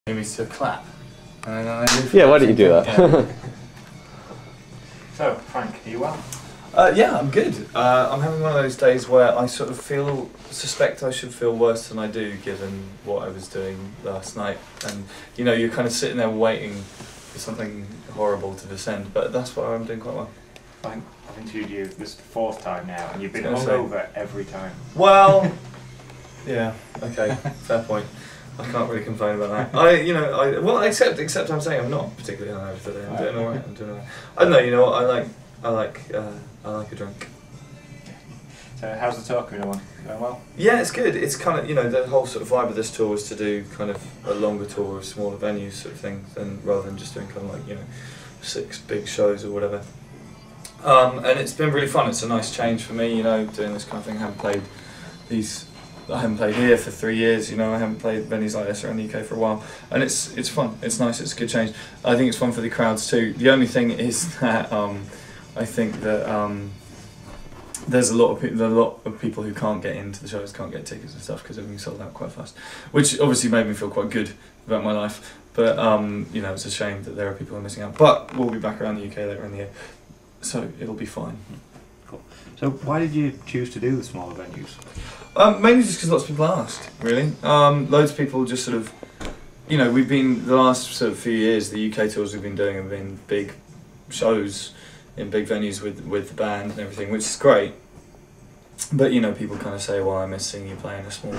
Maybe to clap. Yeah, why don't you do that? Yeah. So, Frank, are you well? Yeah, I'm good. I'm having one of those days where I sort of suspect I should feel worse than I do, given what I was doing last night. And you know, you're kind of sitting there waiting for something horrible to descend. But that's why I'm doing quite well. I've interviewed you this is the fourth time now, and you've been hungover every time. Well, yeah, okay, fair point. I can't really complain about that. Well, except I'm saying I'm not particularly hungover today. I'm doing alright. I'm doing alright. I don't know. You know what? I like a drink. So how's the tour going on? Going well? Yeah, it's good. It's kind of, you know, the whole sort of vibe of this tour was to do kind of a longer tour of smaller venues sort of thing, rather than just doing kind of like, you know, 6 big shows or whatever. And it's been really fun. It's a nice change for me, you know, doing this kind of thing. I haven't played here for 3 years, you know, I haven't played venues like this around the UK for a while, and it's fun, it's nice, it's a good change. I think it's fun for the crowds too. The only thing is that I think that there's a lot of people who can't get into the shows, can't get tickets and stuff because everything's sold out quite fast, which obviously made me feel quite good about my life, but you know, it's a shame that there are people who are missing out, but we'll be back around the UK later in the year, so it'll be fine. Cool. So why did you choose to do the smaller venues? Mainly just because lots of people asked, really. Loads of people just sort of, you know, we've been, the last sort of few years, the UK tours we've been doing have been big shows in big venues with the band and everything, which is great. But, you know, people kind of say, well, I miss seeing you play in a small,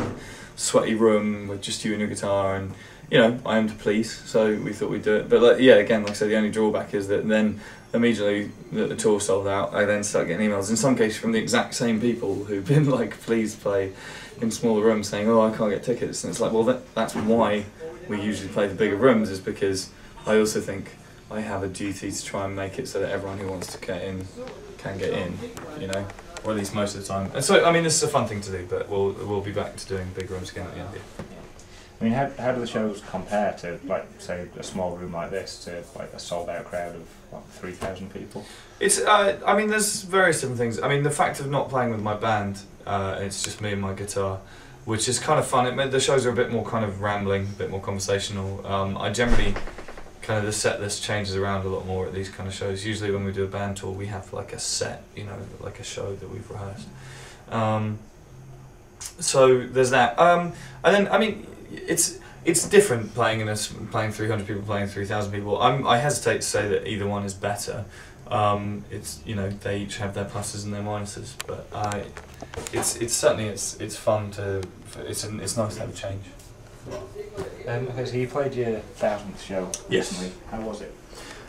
sweaty room with just you and your guitar, and, you know, I am to please, so we thought we'd do it. But, like, yeah, again, like I said, the only drawback is that then immediately that the tour sold out, I then start getting emails, in some cases from the exact same people who've been like, please play in smaller rooms, saying, oh, I can't get tickets. And it's like, well, that's why we usually play the bigger rooms, is because I also think I have a duty to try and make it so that everyone who wants to get in can get in, you know, or at least most of the time. And so, I mean, this is a fun thing to do, but we'll be back to doing big rooms again at the end of the year. I mean, how do the shows compare to, like, say, a small room like this to, like, a sold-out crowd of, what, 3,000 people? It's, I mean, there's various different things. I mean, the fact of not playing with my band, it's just me and my guitar, which is kind of fun. The shows are a bit more kind of rambling, a bit more conversational. I generally, kind of the set list changes around a lot more at these kind of shows. Usually when we do a band tour, we have like a set, you know, like a show that we've rehearsed. So there's that. And then, I mean, it's different playing 300 people, playing 3,000 people. I hesitate to say that either one is better. It's, you know, they each have their pluses and their minuses, but it's certainly it's fun to it's nice to have a change. Okay, so you played your 1000th show recently. Yes. How was it?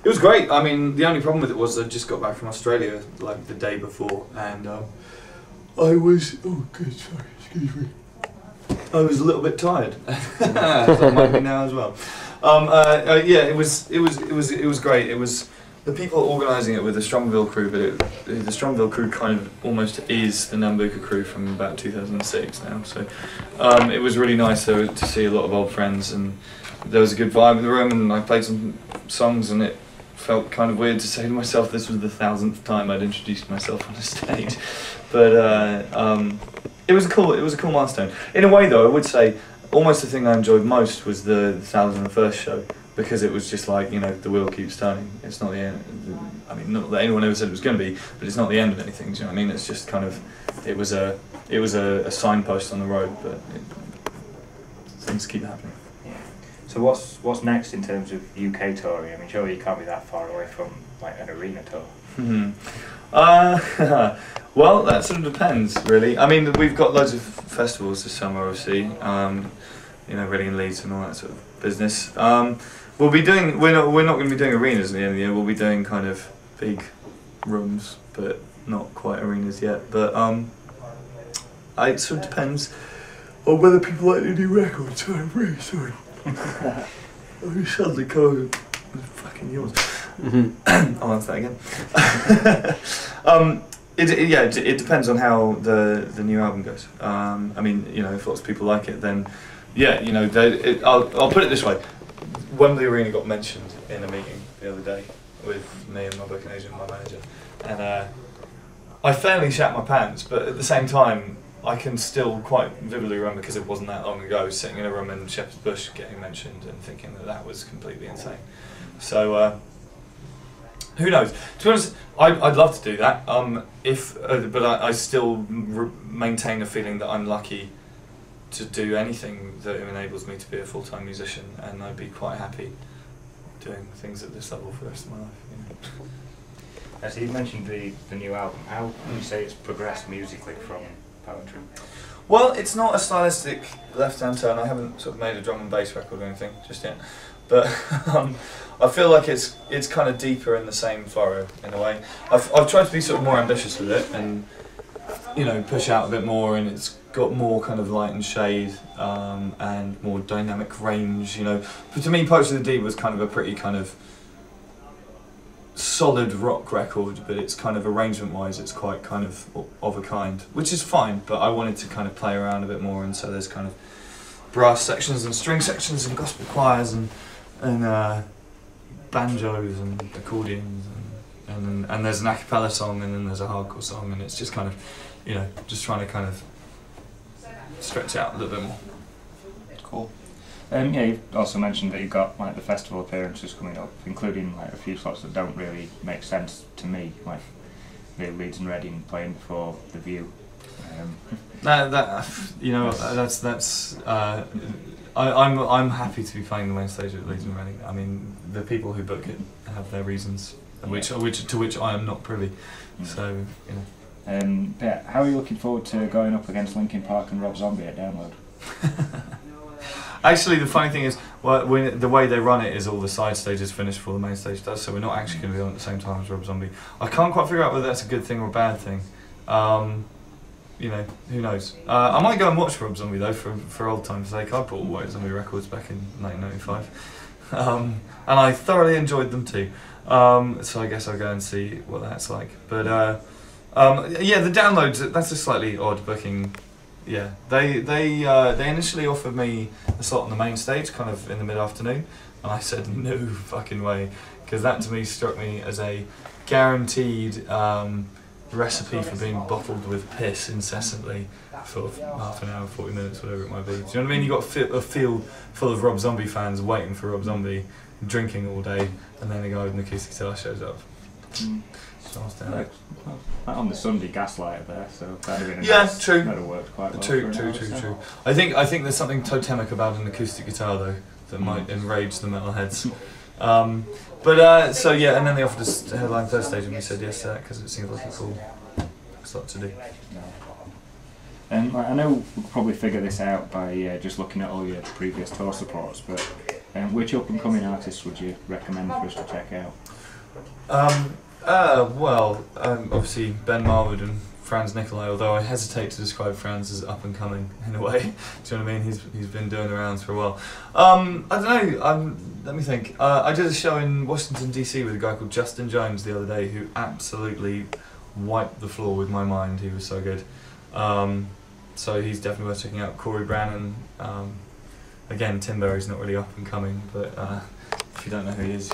It was great. I mean, the only problem with it was I just got back from Australia like the day before, and I was excuse me. I was a little bit tired. As I might be now as well. Yeah, it was great. It was the people organising it with the Strongville crew, but the Strongville crew kind of almost is the Nambucca crew from about 2006 now. So it was really nice to see a lot of old friends, and there was a good vibe in the room. And I played some songs, and it felt kind of weird to say to myself this was the 1000th time I'd introduced myself on a stage, but. It was a cool milestone. In a way, though, I would say almost the thing I enjoyed most was the 1001st show, because it was just like, you know, the wheel keeps turning. It's not the end. I mean, not that anyone ever said it was going to be, but it's not the end of anything. Do you know what I mean? It's just kind of, it was a signpost on the road, but things keep happening. Yeah. So what's next in terms of UK touring? I mean, surely you can't be that far away from like an arena tour. Well, that sort of depends, really. I mean, we've got loads of festivals this summer, obviously. You know, Reading and Leeds and all that sort of business. We'll be doing. We're not going to be doing arenas at the end of the year. We'll be doing kind of big rooms, but not quite arenas yet. But it sort of depends on whether people like to do records. So I'm really sorry. I suddenly go fucking yours. I'll answer that again. It depends on how the new album goes. I mean, you know, if lots of people like it, then yeah, you know, I'll put it this way: Wembley Arena got mentioned in a meeting the other day with me and my booking agent and my manager, and I fairly shat my pants, but at the same time, I can still quite vividly remember, because it wasn't that long ago, sitting in a room in Shepherd's Bush getting mentioned and thinking that that was completely insane. So who knows? To be honest, I'd love to do that. But I still maintain a feeling that I'm lucky to do anything that enables me to be a full-time musician, and I'd be quite happy doing things at this level for the rest of my life. You know. So you mentioned the new album. How would you say it's progressed musically from poetry? Well, it's not a stylistic left-hand turn. I haven't sort of made a drum and bass record or anything just yet, but I feel like it's kind of deeper in the same furrow in a way. I've tried to be sort of more ambitious with it, and push out a bit more, and it's got more kind of light and shade and more dynamic range. But to me, Poetry of the Deep was kind of a pretty kind of solid rock record, but it's kind of arrangement-wise, it's quite kind of a kind, which is fine. But I wanted to kind of play around a bit more, and so there's kind of brass sections and string sections and gospel choirs and banjos and accordions and there's an a cappella song, and then there's a hardcore song, and it's just kind of just trying to kind of stretch out a little bit more. Cool. Yeah, you've also mentioned that you've got like the festival appearances coming up, including like a few slots that don't really make sense to me, like the Leeds and Reading playing before the View. I'm happy to be playing the main stage at Leeds and Reading. I mean, the people who book it have their reasons, to which I am not privy. So yeah, how are you looking forward to going up against Linkin Park and Rob Zombie at Download? Actually, the funny thing is, the way they run it is all the side stages finish before the main stage does, so we're not actually going to be on at the same time as Rob Zombie. I can't quite figure out whether that's a good thing or a bad thing. Who knows? I might go and watch Rob Zombie though, for old time's sake. I bought White Zombie records back in 1995, and I thoroughly enjoyed them too. So I guess I'll go and see what that's like. But yeah, the Downloads, that's a slightly odd booking. Yeah, they initially offered me a slot on the main stage, kind of in the mid-afternoon, and I said no fucking way, because that to me struck me as a guaranteed recipe for being bottled with piss incessantly for half an hour, 40 minutes, whatever it might be. Do you know what I mean? You got a field full of Rob Zombie fans waiting for Rob Zombie, drinking all day, and then a guy with an acoustic guitar shows up. Like, on the Sunday Gaslighter there, so that'd have been true. That'd have worked quite well. True. I think there's something totemic about an acoustic guitar though that might enrage the metalheads. So yeah, and then they offered us to headline third stage, and we said yes to that because it seems like a cool slot to do. I know we'll probably figure this out by just looking at all your previous tour supports, but which up and coming artists would you recommend for us to check out? Obviously Ben Marwood and Franz Nicolai, although I hesitate to describe Franz as up and coming in a way. Do you know what I mean? He's been doing the rounds for a while. I don't know, let me think. I did a show in Washington DC with a guy called Justin Jones the other day who absolutely wiped the floor with my mind. He was so good. So he's definitely worth checking out. Corey Brannon. Again, Tim Berry's not really up and coming, but if you don't know who he is,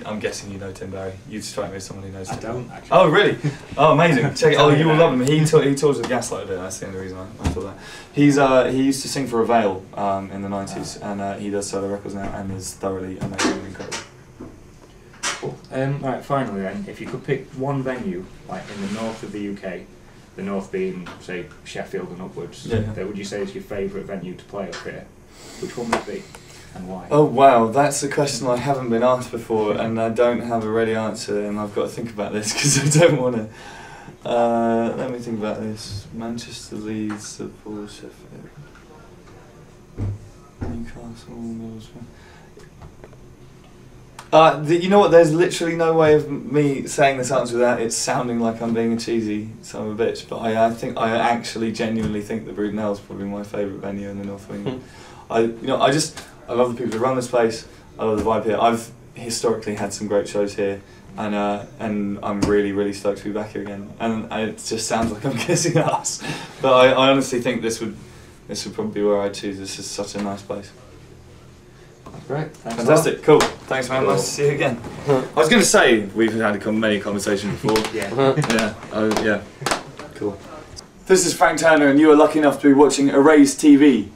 I'm guessing you know Tim Barry. You'd strike me as someone who knows Tim. I don't actually. Oh really? Oh amazing! Check it. Oh, you will love him. He tours with Gaslight. That's the only reason I thought that. He used to sing for Avail in the 90s, and he does solo records now, and is thoroughly amazing and incredible. Cool. Right, finally then, if you could pick one venue, like in the north of the UK, the north being say Sheffield and upwards, that would you say is your favourite venue to play up here? Which one would it be? And why? Oh wow, that's a question I haven't been asked before, and I don't have a ready answer, and I've got to think about this because I don't want to. Let me think about this. Manchester, Leeds, Liverpool, Sheffield, Newcastle, Middlesbrough. You know what? There's literally no way of me saying this answer without it sounding like I'm being a cheesy son of a bitch. But I think I actually genuinely think the Brudenell is probably my favourite venue in the north of England. I love the people who run this place. I love the vibe here. I've historically had some great shows here, and I'm really, really stoked to be back here again. And it just sounds like I'm kissing ass, but I honestly think this would probably be where I choose. This is such a nice place. Great, thanks. Fantastic, cool. Thanks, man. Nice to see you again. I was going to say we've had many conversations before. Yeah. Yeah. Oh, yeah. Cool. This is Frank Turner, and you are lucky enough to be watching EraseTV.